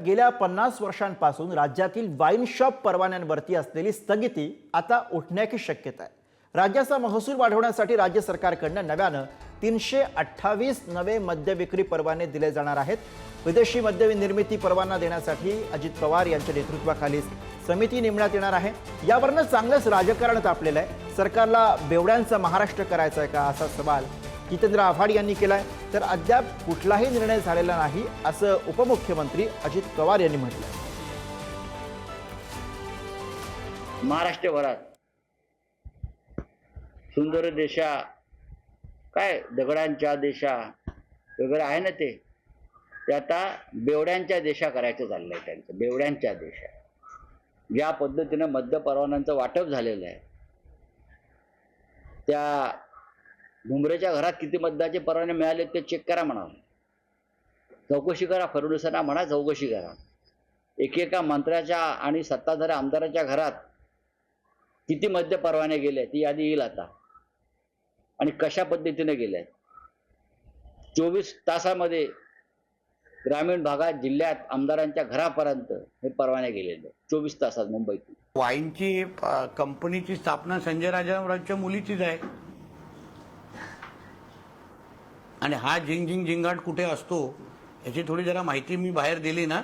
गेल्या 50 वर्षांपासून राज्यातील वाईन शॉप परवान्यांवरती असलेली स्थगिती आता उठण्याची शक्यता आहे। राज्याचा महसूल वाढवण्यासाठी राज्य सरकारकडून नव्यानं 328 नवे मद्य विक्री परवाने दिले जाणार आहेत। विदेशी मद्य निर्मिती परवाना देण्यासाठी अजित पवार यांच्या नेतृत्वाखाली समिती नेमण्यात येणार आहे। यावरनं चांगलंच राजकारण तापलेलं आहे। सरकारला बेवड्यांचा महाराष्ट्र करायचा आहे का असा सवाल जितेंद्र आव्हाड यांनी केलाय, तर अद्याप कुठलाही निर्णय झालेला नाही असं उपमुख्यमंत्री अजित पवार यांनी म्हटलंय। महाराष्ट्रभरात सुंदर देशा काय दगडांच्या देशा वगैरे आहे ना, ते आता बेवड्यांच्या देशा करायचं चाललंय त्यांचं। बेवड्यांच्या देशा ज्या पद्धतीने मद्य परवान्यांचं वाटप झालेलं आहे, त्या घुमरेच्या घरात किती मद्याचे परवाने मिळाले ते चेक करा म्हणा, चौकशी करा, फडणवीसांना म्हणा चौकशी करा। एकेका मंत्र्याच्या आणि सत्ताधारी आमदाराच्या घरात किती मद्य परवाने गेले ती यादी येईल आता, आणि कशा पद्धतीने गेले। 24 तासामध्ये ग्रामीण भागात जिल्ह्यात आमदारांच्या घरापर्यंत हे परवाने गेलेले 24 तासात मुंबईत। वाईनची कंपनीची स्थापना संजय राजारामरावच्या मुलीचीच आहे, आणि हा झिंगाट कुठे असतो याची थोडी जरा माहिती मी बाहेर दिली ना,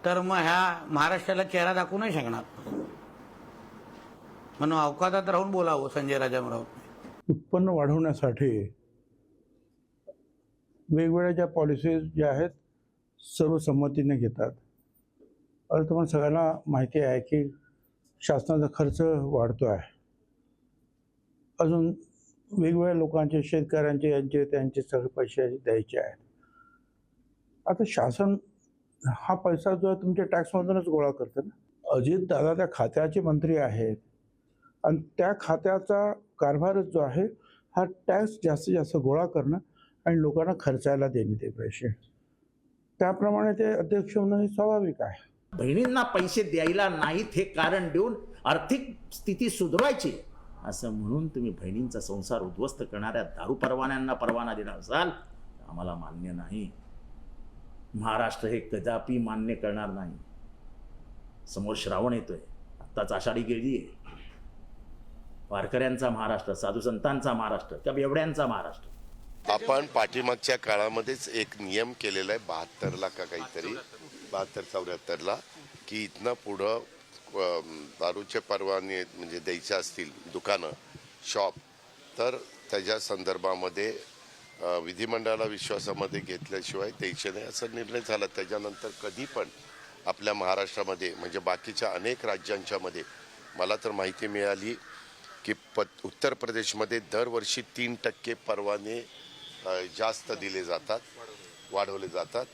तर मग ह्या महाराष्ट्राला चेहरा दाखवू नाही शकणार, म्हणून अवकाशात राहून बोलावं संजय राजारामराव। उत्पन्न वाढवण्यासाठी वेगवेगळ्या ज्या पॉलिसीज ज्या आहेत सर्व संमतीने घेतात। तुम्हाला सगळ्यांना माहिती आहे की शासनाचा खर्च वाढतो आहे, अजून वेगवेगळ्या लोकांचे, शेतकऱ्यांचे, यांचे त्यांचे सगळे पैसे द्यायचे आहेत। आता शासन हा पैसा जो आहे तुमच्या टॅक्समधूनच गोळा करतं ना। अजित दादा त्या खात्याचे मंत्री आहेत, आणि त्या खात्याचा कारभारच जो आहे हा टॅक्स जास्तीत जास्त गोळा करणं आणि लोकांना खर्चायला देणे ते पैसे, त्याप्रमाणे ते अध्यक्ष होणं हे स्वाभाविक आहे। बहिणींना पैसे द्यायला नाहीत हे कारण देऊन आर्थिक स्थिती सुधारायची असं म्हणून तुम्ही बहिणींचा संसार उद्ध्वस्त करणाऱ्या दारू परवान्यांना परवाना देणार असाल, आम्हाला मान्य नाही। महाराष्ट्र हे कदापि मान्य करणार नाही। समोर श्रावण येतोय, आत्ताच आषाढी गेली आहे। वारकऱ्यांचा महाराष्ट्र, साधू संतांचा महाराष्ट्र, त्या बेवड्यांचा महाराष्ट्र। आपण पाठीमागच्या काळामध्येच एक नियम केलेला आहे 72ला का काहीतरी 72-74ला, की इथनं पुढं दारूचे परवाने म्हणजे द्यायचे असतील दुकानं, शॉप, तर त्याच्या संदर्भामध्ये विधिमंडळाला विश्वासामध्ये घेतल्याशिवाय द्यायचे नाही असा निर्णय झाला। त्याच्यानंतर कधी पण आपल्या महाराष्ट्रामध्ये म्हणजे बाकीच्या अनेक राज्यांच्या मध्ये मला तर माहिती मिळाली की उत्तर प्रदेशमध्ये दरवर्षी 3% परवाने जास्त दिले जातात, वाढवले जातात,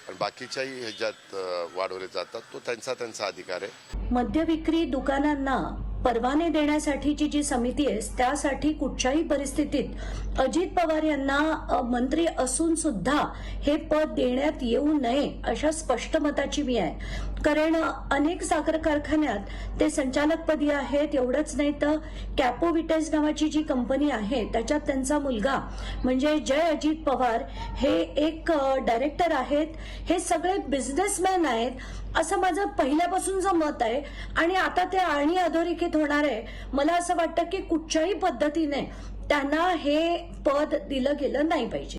आणि बाकीच्याही ह्याच्यात वाढवले जातात। तो त्यांचा अधिकार आहे। मद्य विक्री दुकानांना परवाने देण्यासाठीची जी समिती आहे त्यासाठी कुठच्याही परिस्थितीत अजित पवार यांना मंत्री असून सुद्धा हे पद देण्यात येऊ नये अशा स्पष्ट मताची मी आहे। कारण अनेक साखर कारखान्यात ते संचालकपदी आहेत। एवढंच नाही तर कॅपोविटेज नावाची जी कंपनी आहे त्याच्यात त्यांचा मुलगा म्हणजे जय अजित पवार हे एक डायरेक्टर आहेत। हे सगळे बिझनेसमॅन आहेत असं माझं पहिल्यापासूनचं मत आहे, आणि आता ते आणि अधोरेखित होणार आहे। मला असं वाटतं की कुठच्याही पद्धतीने त्यांना हे पद दिलं गेलं नाही पाहिजे।